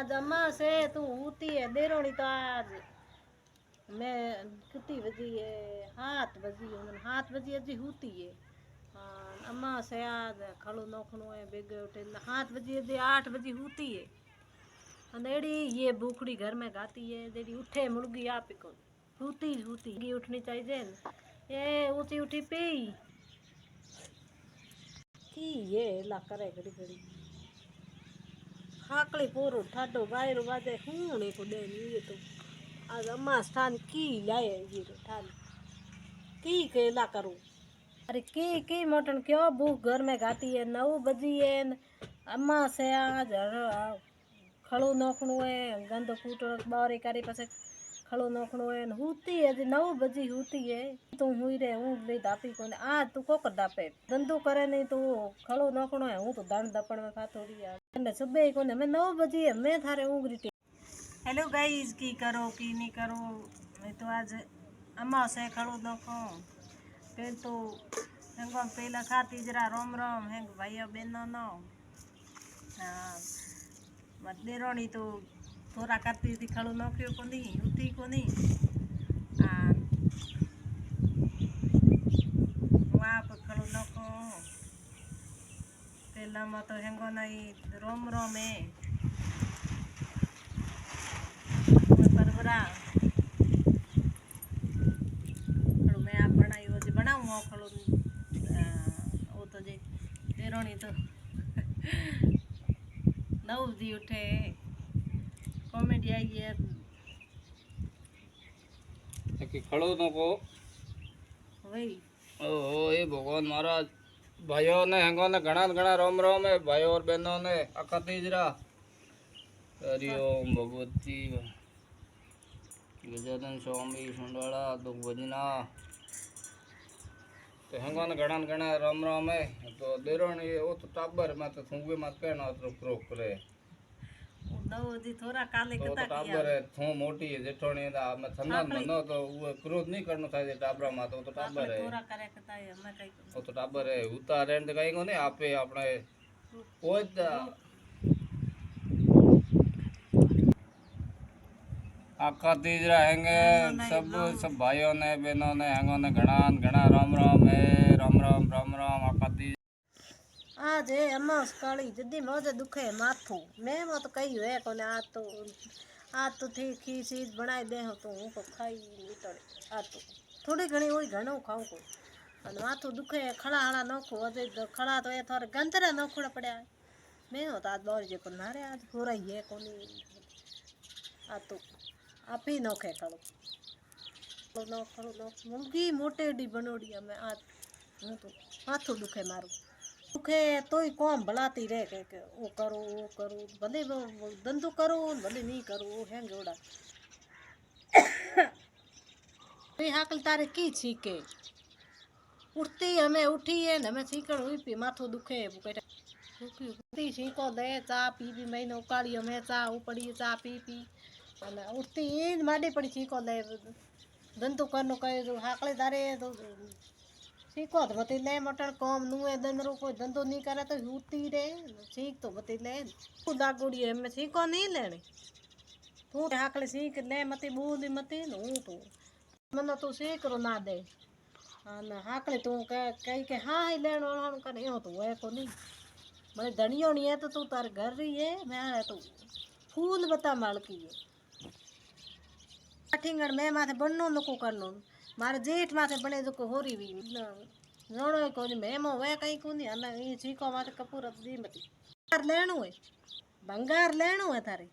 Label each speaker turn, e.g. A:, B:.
A: आज अम्मा से तू होती है देरोनी तो आज मैं कितनी बजी है 7 बजी 7 बजी अजी होती है हाँ अम्मा से आज खड़ो नोखनो है बेगे उठे 7 बजे अजी 8 बजे होती है अंधेड़ी ये भूखड़ी घर में गाती है देरी उठे मुर्गी आप को होती उठनी चाहिए ये ऊँची उठी पी की ये ला करे घड़ी घड़ी हाकड़ी पूरो ठाडो बायरो बाजे हूँ को दे ये तो आज अम्मा स्थान की लाए ये तो ठान की केला करूँ अरे की मोटन क्यों भूख घर में गाती है 9 बजी है अम्मा से आज खड़ो नोखणो है गंद फूटो बारे करे पसे खड़ो नोखणो है होती है 9 बजी होती है तू हुई रे हूँ ले दापी कोने आज तू को कर दापे धंधो करे नहीं तो खड़ो नोखणो है हूँ तो दान दपण में खा थोड़ी यार ने सुबह कोने मैं 9 बजी है मैं थारे ऊँगरी हेलो गाइस की करो की नहीं करो मैं तो आज अम्मा से खड़ो नोखो फिर तो हेंगो पहला खाती जरा रोम रोम हेंग भाइयों बहनों नो हाँ मत देरोनी तो थोड़ा करती थी खड़ो नौकरियों को नहीं उठी को नहीं वहाँ पर खड़ो नौको पहला में तो हेंगो नहीं रोम रोम है परवरा खड़ो मैं आप बनाई वो जो बनाऊँ वो खड़ो वो तो जे देरोनी तो 9 बजे उठे कॉमेडी आई है
B: कि खड़ो नको
A: वही
B: ओहो ये भगवान महाराज भाइयों ने हेंगो ने घना रोम रोम है भाइयों और बहनों ने अखा तीजरा हरिओम भगवती गजानन स्वामी सुंडाला दुख भजना तो हेंगो ने घना रोम रोम है तो देरोनी वो तो टाबर में तो थूंगे मत कहना तो क्रोक करे
A: थोड़ा काले
B: तो टाबर है थू मोटी है जेठोनी दा मैं थन्ना मनो तो वो क्रोध नहीं करनो थाय टाबरा में तो टाबर है
A: थोड़ा करे कता है मैं कई
B: वो तो टाबर है उतारे तो कहीं को नहीं आपे अपने कोई आका तीज रहेंगे सब भाइयों ने बहनों ने हेंगो ने घना राम राम है राम राम आका तीज
A: आज है अम्मा काली जदी मौज दुखे माथू मैं मत कही है कोने आज तो ठीक ही चीज बनाई दे हो तो हूँ को खाई निकले आज तो थोड़ी घनी वही घणो खाऊं को अन माथू दुखे खड़ा हड़ा नोखो अजे खड़ा तो ये थोड़े गंतरा नोखड़ा पड़ा है मैं हो आज दौर जे को नारे आज पूरा ही है कोनी आ तो आप ही नोखे खड़ो नो मुर्गी मोटेडी बनोड़ी मैं आज हूँ तो माथू दुखे मारू दुखे तो ही कौन भलाती रहे के वो करो भले वो धंधो करो भले नहीं करो वो है जोड़ा हाकल तारे की छीके उठती हमें उठी है न हमें छीकड़ हुई पी माथो दुखे उठती छीको दे चा पी महीने उकाड़ी हमें चा उपड़ी चा पी उठती इन माडी पड़ी छीको दे धंधो करनो कहे जो हाकले तारे तो सीखो तो बती ले मटर कम नुए दंदरो कोई धंधो नहीं करे तो होती रे सीख तो बती ले तू दागुड़ी है मैं सीखो नहीं लेने तू हाकले सीख ले मती बूंदी मती नु तू मन तू सीख रो ना दे ना हाकले तू कह के हाँ ही लेनो हम करे हो तो है को नहीं मैं धनियो नहीं है तो तू तार घर रही है मैं तो फूल बता माल की है ठिंगड़ मैं माथे बननो नको करनो मारे जेठ माथे बने जो को होरी भी नोड़ो को मेमो वे कहीं को नहीं अन ई चीको माथे कपूर दी मती लेनो है भंगार लेनो है थारे